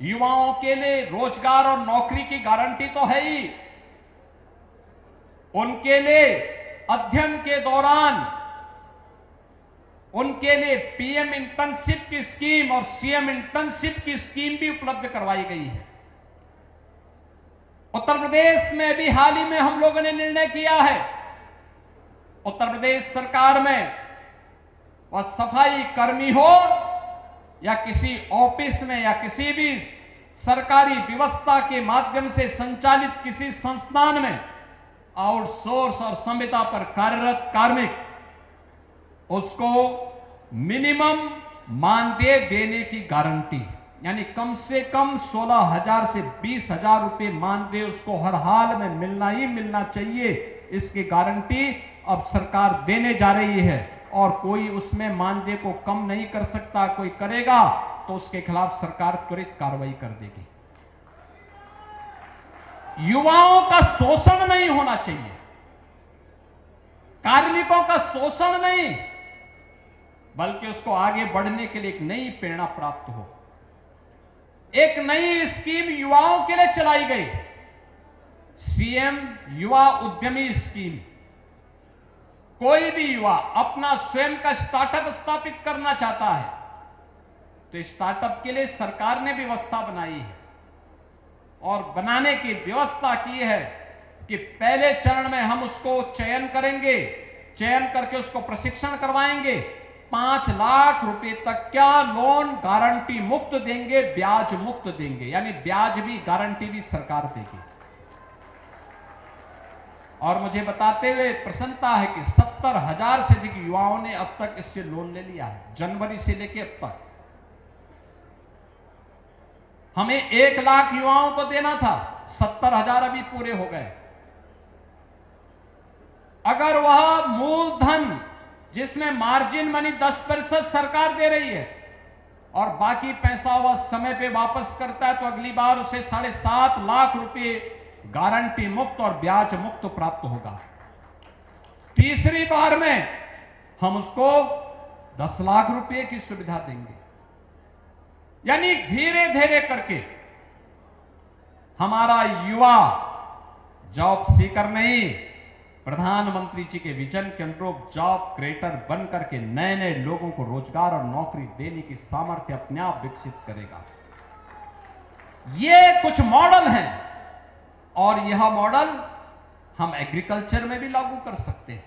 युवाओं के लिए रोजगार और नौकरी की गारंटी तो है ही, उनके लिए अध्ययन के दौरान उनके लिए पीएम इंटर्नशिप की स्कीम और सीएम इंटर्नशिप की स्कीम भी उपलब्ध करवाई गई है। उत्तर प्रदेश में भी हाल ही में हम लोगों ने निर्णय किया है, उत्तर प्रदेश सरकार में वह सफाई कर्मी हो या किसी ऑफिस में या किसी भी सरकारी व्यवस्था के माध्यम से संचालित किसी संस्थान में आउटसोर्स और संविदा पर कार्यरत कार्मिक, उसको मिनिमम मानदेय देने की गारंटी, यानी कम से कम 16,000 से 20,000 रुपए मानदेय उसको हर हाल में मिलना ही मिलना चाहिए। इसकी गारंटी अब सरकार देने जा रही है और कोई उसमें मानदेय को कम नहीं कर सकता। कोई करेगा तो उसके खिलाफ सरकार त्वरित कार्रवाई कर देगी। युवाओं का शोषण नहीं होना चाहिए, कार्मिकों का शोषण नहीं, बल्कि उसको आगे बढ़ने के लिए एक नई प्रेरणा प्राप्त हो। एक नई स्कीम युवाओं के लिए चलाई गई, सीएम युवा उद्यमी स्कीम। कोई भी युवा अपना स्वयं का स्टार्टअप स्थापित करना चाहता है तो स्टार्टअप के लिए सरकार ने व्यवस्था बनाई है और बनाने की व्यवस्था की है कि पहले चरण में हम उसको चयन करेंगे, चयन करके उसको प्रशिक्षण करवाएंगे, 5 लाख रुपए तक क्या लोन गारंटी मुक्त देंगे, ब्याज मुक्त देंगे, यानी ब्याज भी गारंटी भी सरकार देगी। और मुझे बताते हुए प्रसन्नता है कि 70,000 से अधिक युवाओं ने अब तक इससे लोन ले लिया है, जनवरी से लेकर अब तक। हमें 1 लाख युवाओं को देना था, 70,000 अभी पूरे हो गए। अगर वह मूलधन जिसमें मार्जिन मनी 10% सरकार दे रही है और बाकी पैसा वह समय पे वापस करता है तो अगली बार उसे 7.5 लाख रुपए गारंटी मुक्त और ब्याज मुक्त प्राप्त होगा। तीसरी बार में हम उसको 10 लाख रुपए की सुविधा देंगे। यानी धीरे धीरे करके हमारा युवा जॉब सीकर नहीं, प्रधानमंत्री जी के विजन के अनुरूप जॉब क्रिएटर बन करके नए नए लोगों को रोजगार और नौकरी देने की सामर्थ्य अपने आप विकसित करेगा। ये कुछ मॉडल हैं और यह मॉडल हम एग्रीकल्चर में भी लागू कर सकते हैं।